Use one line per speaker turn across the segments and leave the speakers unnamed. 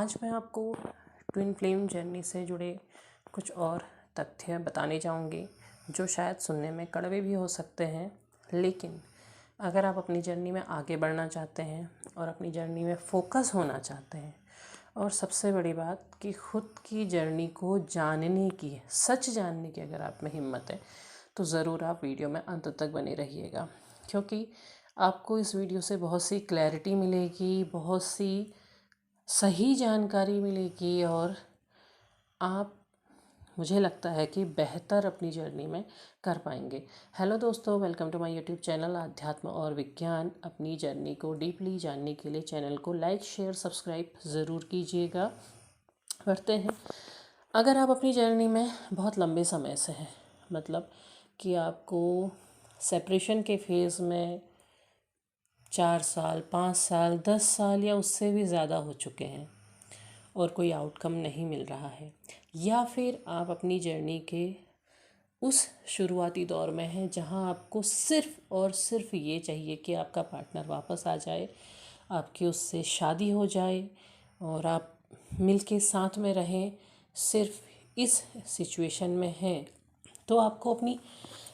आज मैं आपको ट्विन फ्लेम जर्नी से जुड़े कुछ और तथ्य बताने जाऊंगी जो शायद सुनने में कड़वे भी हो सकते हैं, लेकिन अगर आप अपनी जर्नी में आगे बढ़ना चाहते हैं और अपनी जर्नी में फोकस होना चाहते हैं और सबसे बड़ी बात कि खुद की जर्नी को जानने की, सच जानने की अगर आप में हिम्मत है तो ज़रूर आप वीडियो में अंत तक बने रहिएगा, क्योंकि आपको इस वीडियो से बहुत सी क्लैरिटी मिलेगी, बहुत सी सही जानकारी मिलेगी और आप, मुझे लगता है कि बेहतर अपनी जर्नी में कर पाएंगे। हेलो दोस्तों, welcome to my YouTube channel अध्यात्म और विज्ञान। अपनी जर्नी को डीपली जानने के लिए चैनल को लाइक, शेयर, सब्सक्राइब ज़रूर कीजिएगा। बढ़ते हैं। अगर आप अपनी जर्नी में बहुत लंबे समय से हैं, मतलब कि आपको सेपरेशन के फेज़ में 4 साल, 5 साल, 10 साल या उससे भी ज़्यादा हो चुके हैं और कोई आउटकम नहीं मिल रहा है, या फिर आप अपनी जर्नी के उस शुरुआती दौर में हैं जहां आपको सिर्फ़ और सिर्फ ये चाहिए कि आपका पार्टनर वापस आ जाए, आपकी उससे शादी हो जाए और आप मिलके साथ में रहें, सिर्फ इस सिचुएशन में हैं, तो आपको अपनी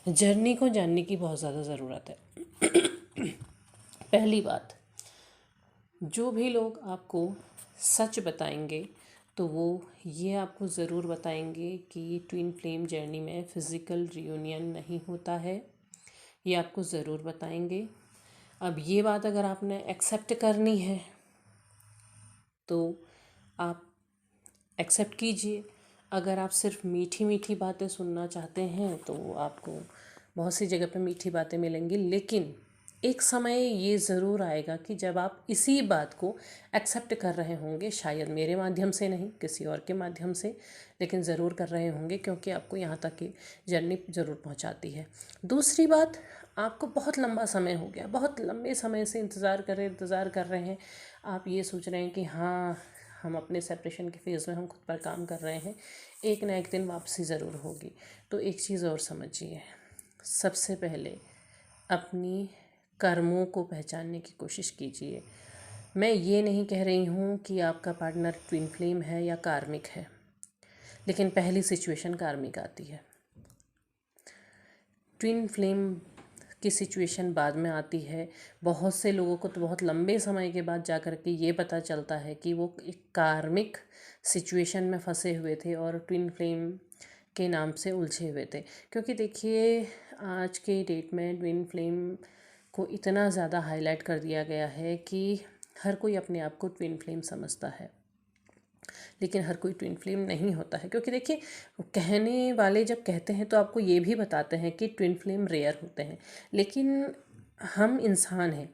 जर्नी को जानने की बहुत ज़्यादा ज़रूरत है। पहली बात, जो भी लोग आपको सच बताएंगे तो वो ये आपको ज़रूर बताएंगे कि ट्विन फ्लेम जर्नी में फ़िज़िकल रियूनियन नहीं होता है। ये आपको ज़रूर बताएंगे। अब ये बात अगर आपने एक्सेप्ट करनी है तो आप एक्सेप्ट कीजिए। अगर आप सिर्फ मीठी मीठी बातें सुनना चाहते हैं तो आपको बहुत सी जगह पे मीठी बातें मिलेंगी, लेकिन एक समय ये ज़रूर आएगा कि जब आप इसी बात को एक्सेप्ट कर रहे होंगे, शायद मेरे माध्यम से नहीं, किसी और के माध्यम से, लेकिन ज़रूर कर रहे होंगे, क्योंकि आपको यहाँ तक की जर्नी ज़रूर पहुँचाती है। दूसरी बात, आपको बहुत लंबा समय हो गया, बहुत लंबे समय से इंतज़ार कर रहे हैं। आप ये सोच रहे हैं कि हाँ, हम अपने सेपरेशन के फेज़ में हम खुद पर काम कर रहे हैं, एक ना एक दिन वापसी ज़रूर होगी। तो एक चीज़ और समझिए, सबसे पहले अपनी कर्मों को पहचानने की कोशिश कीजिए। मैं ये नहीं कह रही हूँ कि आपका पार्टनर ट्विन फ्लेम है या कार्मिक है, लेकिन पहली सिचुएशन कार्मिक आती है। ट्विन फ्लेम की सिचुएशन बाद में आती है। बहुत से लोगों को तो बहुत लंबे समय के बाद जा कर के ये पता चलता है कि वो एक कार्मिक सिचुएशन में फंसे हुए थे और ट्विन फ्लेम के नाम से उलझे हुए थे। क्योंकि देखिए, आज के डेट में ट्विन फ्लेम को इतना ज़्यादा हाईलाइट कर दिया गया है कि हर कोई अपने आप को ट्विन फ्लेम समझता है, लेकिन हर कोई ट्विन फ्लेम नहीं होता है। क्योंकि देखिए, कहने वाले जब कहते हैं तो आपको ये भी बताते हैं कि ट्विन फ्लेम रेयर होते हैं, लेकिन हम इंसान हैं,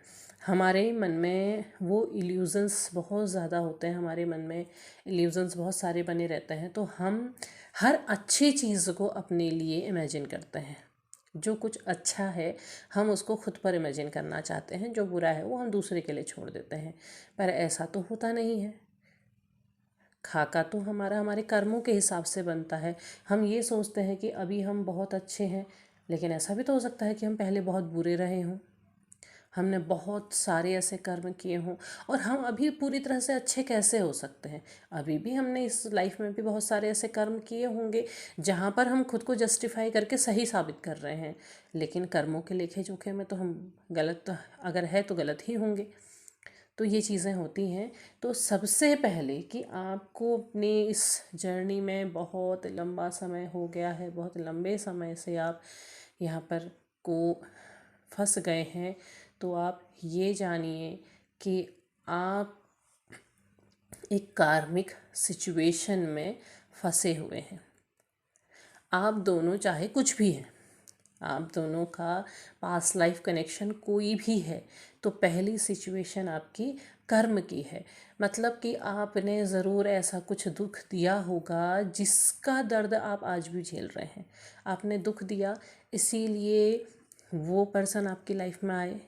हमारे मन में वो इल्यूज़न्स बहुत ज़्यादा होते हैं, हमारे मन में इल्यूज़न्स बहुत सारे बने रहते हैं। तो हम हर अच्छी चीज़ को अपने लिए इमेजिन करते हैं। जो कुछ अच्छा है हम उसको खुद पर इमेजिन करना चाहते हैं, जो बुरा है वो हम दूसरे के लिए छोड़ देते हैं। पर ऐसा तो होता नहीं है। खाका तो हमारा हमारे कर्मों के हिसाब से बनता है। हम ये सोचते हैं कि अभी हम बहुत अच्छे हैं, लेकिन ऐसा भी तो हो सकता है कि हम पहले बहुत बुरे रहे हों, हमने बहुत सारे ऐसे कर्म किए हों, और हम अभी पूरी तरह से अच्छे कैसे हो सकते हैं। अभी भी हमने इस लाइफ में भी बहुत सारे ऐसे कर्म किए होंगे जहाँ पर हम खुद को जस्टिफाई करके सही साबित कर रहे हैं, लेकिन कर्मों के लेखे जोखे में तो हम गलत, अगर है तो गलत ही होंगे। तो ये चीज़ें होती हैं। तो सबसे पहले कि आपको अपनी इस जर्नी में बहुत लंबा समय हो गया है, बहुत लंबे समय से आप यहाँ पर को फंस गए हैं, तो आप ये जानिए कि आप एक कार्मिक सिचुएशन में फंसे हुए हैं। आप दोनों चाहे कुछ भी हैं, आप दोनों का पास्ट लाइफ कनेक्शन कोई भी है, तो पहली सिचुएशन आपकी कर्म की है। मतलब कि आपने ज़रूर ऐसा कुछ दुख दिया होगा जिसका दर्द आप आज भी झेल रहे हैं। आपने दुख दिया, इसीलिए वो पर्सन आपकी लाइफ में आए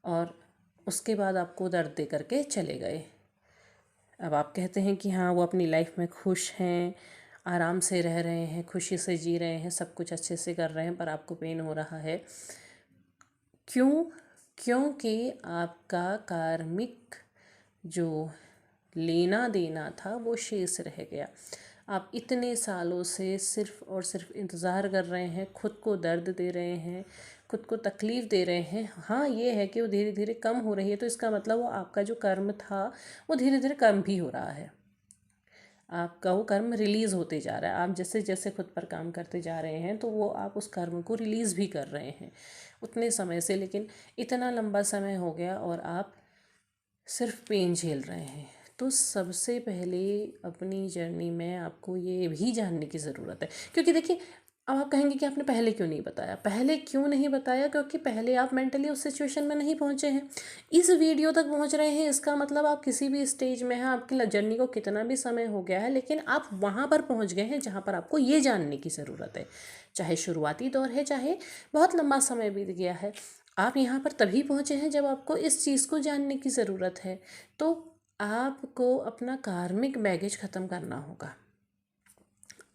और उसके बाद आपको दर्द दे करके चले गए। अब आप कहते हैं कि हाँ, वो अपनी लाइफ में खुश हैं, आराम से रह रहे हैं, खुशी से जी रहे हैं, सब कुछ अच्छे से कर रहे हैं, पर आपको पेन हो रहा है। क्यों? क्योंकि आपका कार्मिक जो लेना देना था वो शेष रह गया। आप इतने सालों से सिर्फ़ और सिर्फ इंतज़ार कर रहे हैं, खुद को दर्द दे रहे हैं, खुद को तकलीफ़ दे रहे हैं। हाँ, ये है कि वो धीरे धीरे कम हो रही है, तो इसका मतलब वो आपका जो कर्म था वो धीरे धीरे कम भी हो रहा है। आपका वो कर्म रिलीज़ होते जा रहा है। आप जैसे जैसे खुद पर काम करते जा रहे हैं तो वो आप उस कर्म को रिलीज़ भी कर रहे हैं उतने समय से। लेकिन इतना लंबा समय हो गया और आप सिर्फ पेन झेल रहे हैं। तो सबसे पहले अपनी जर्नी में आपको ये भी जानने की ज़रूरत है, क्योंकि देखिए अब आप कहेंगे कि आपने पहले क्यों नहीं बताया। पहले क्यों नहीं बताया? क्योंकि पहले आप मेंटली उस सिचुएशन में नहीं पहुंचे हैं। इस वीडियो तक पहुंच रहे हैं, इसका मतलब आप किसी भी स्टेज में हैं, आपकी जर्नी को कितना भी समय हो गया है, लेकिन आप वहाँ पर पहुँच गए हैं जहाँ पर आपको ये जानने की ज़रूरत है। चाहे शुरुआती दौर है, चाहे बहुत लंबा समय बीत गया है, आप यहाँ पर तभी पहुँचे हैं जब आपको इस चीज़ को जानने की ज़रूरत है। तो आपको अपना कार्मिक बैगेज ख़त्म करना होगा।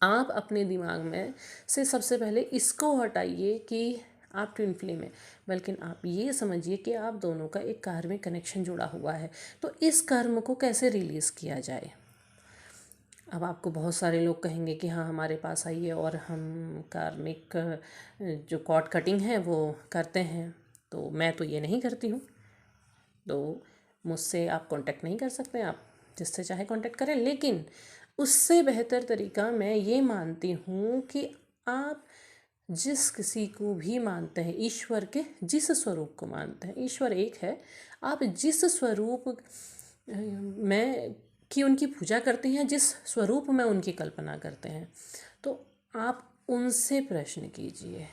आप अपने दिमाग में से सबसे पहले इसको हटाइए कि आप ट्विन फ्लेम हैं, बल्कि आप ये समझिए कि आप दोनों का एक कार्मिक कनेक्शन जुड़ा हुआ है। तो इस कर्म को कैसे रिलीज़ किया जाए? अब आपको बहुत सारे लोग कहेंगे कि हाँ, हमारे पास आइए और हम कार्मिक जो कॉर्ड कटिंग है वो करते हैं। तो मैं तो ये नहीं करती हूँ, तो मुझसे आप कांटेक्ट नहीं कर सकते, आप जिससे चाहे कांटेक्ट करें। लेकिन उससे बेहतर तरीका मैं ये मानती हूँ कि आप जिस किसी को भी मानते हैं, ईश्वर के जिस स्वरूप को मानते हैं, ईश्वर एक है, आप जिस स्वरूप में की उनकी पूजा करते हैं, जिस स्वरूप में उनकी कल्पना करते हैं, तो आप उनसे प्रश्न कीजिए,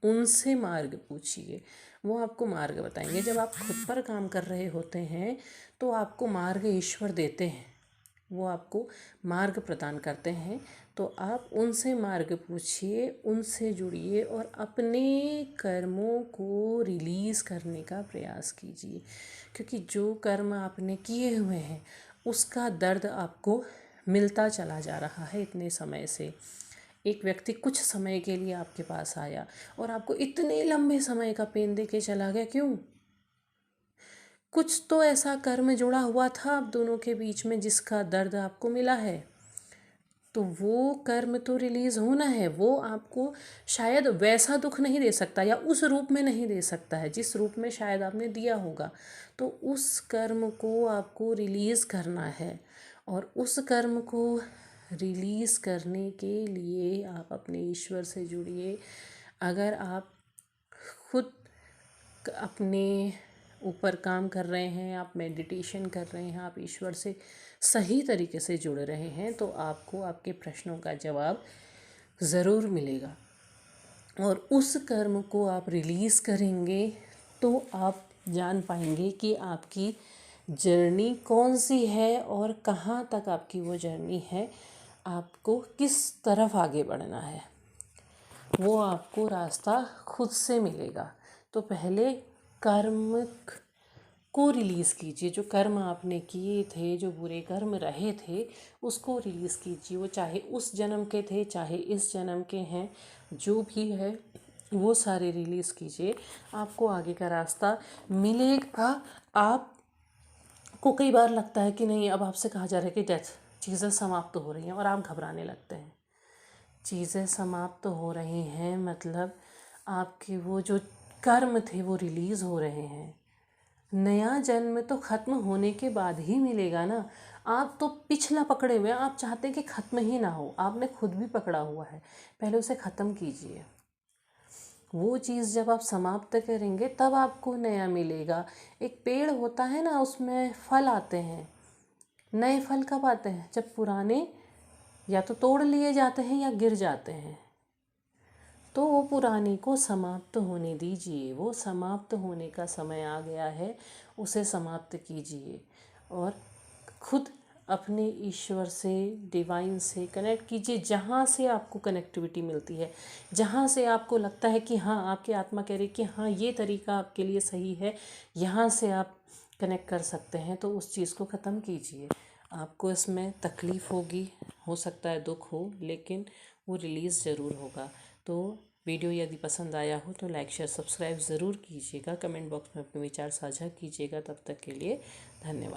उनसे मार्ग पूछिए, वो आपको मार्ग बताएंगे। जब आप खुद पर काम कर रहे होते हैं तो आपको मार्ग ईश्वर देते हैं, वो आपको मार्ग प्रदान करते हैं। तो आप उनसे मार्ग पूछिए, उनसे जुड़िए और अपने कर्मों को रिलीज़ करने का प्रयास कीजिए, क्योंकि जो कर्म आपने किए हुए हैं उसका दर्द आपको मिलता चला जा रहा है इतने समय से। एक व्यक्ति कुछ समय के लिए आपके पास आया और आपको इतने लंबे समय का पेन दे के चला गया, क्यों? कुछ तो ऐसा कर्म जुड़ा हुआ था आप दोनों के बीच में जिसका दर्द आपको मिला है। तो वो कर्म तो रिलीज़ होना है। वो आपको शायद वैसा दुख नहीं दे सकता या उस रूप में नहीं दे सकता है जिस रूप में शायद आपने दिया होगा। तो उस कर्म को आपको रिलीज़ करना है, और उस कर्म को रिलीज़ करने के लिए आप अपने ईश्वर से जुड़िए। अगर आप खुद अपने ऊपर काम कर रहे हैं, आप मेडिटेशन कर रहे हैं, आप ईश्वर से सही तरीके से जुड़ रहे हैं, तो आपको आपके प्रश्नों का जवाब ज़रूर मिलेगा। और उस कर्म को आप रिलीज़ करेंगे तो आप जान पाएंगे कि आपकी जर्नी कौन सी है और कहाँ तक आपकी वो जर्नी है, आपको किस तरफ आगे बढ़ना है, वो आपको रास्ता खुद से मिलेगा। तो पहले कर्म को रिलीज़ कीजिए। जो कर्म आपने किए थे, जो बुरे कर्म रहे थे, उसको रिलीज़ कीजिए। वो चाहे उस जन्म के थे, चाहे इस जन्म के हैं, जो भी है वो सारे रिलीज़ कीजिए। आपको आगे का रास्ता मिलेगा। आपको कई बार लगता है कि नहीं, अब आपसे कहा जा रहा है कि डेथ, चीज़ें समाप्त हो रही हैं और आप घबराने लगते हैं। चीज़ें समाप्त हो रही हैं मतलब आपके वो जो कर्म थे वो रिलीज़ हो रहे हैं। नया जन्म तो ख़त्म होने के बाद ही मिलेगा ना। आप तो पिछला पकड़े हुए हैं, आप चाहते हैं कि ख़त्म ही ना हो। आपने खुद भी पकड़ा हुआ है, पहले उसे ख़त्म कीजिए। वो चीज़ जब आप समाप्त करेंगे तब आपको नया मिलेगा। एक पेड़ होता है ना, उसमें फल आते हैं। नए फल कब आते हैं? जब पुराने या तो तोड़ लिए जाते हैं या गिर जाते हैं। तो वो पुराने को समाप्त होने दीजिए। वो समाप्त होने का समय आ गया है, उसे समाप्त कीजिए और खुद अपने ईश्वर से, डिवाइन से कनेक्ट कीजिए। जहाँ से आपको कनेक्टिविटी मिलती है, जहाँ से आपको लगता है कि हाँ, आपकी आत्मा कह रही है कि हाँ, ये तरीका आपके लिए सही है, यहाँ से आप कनेक्ट कर सकते हैं, तो उस चीज़ को ख़त्म कीजिए। आपको इसमें तकलीफ़ होगी, हो सकता है दुख हो, लेकिन वो रिलीज़ ज़रूर होगा। तो वीडियो यदि पसंद आया हो तो लाइक, शेयर, सब्सक्राइब ज़रूर कीजिएगा। कमेंट बॉक्स में अपने विचार साझा कीजिएगा। तब तक के लिए धन्यवाद।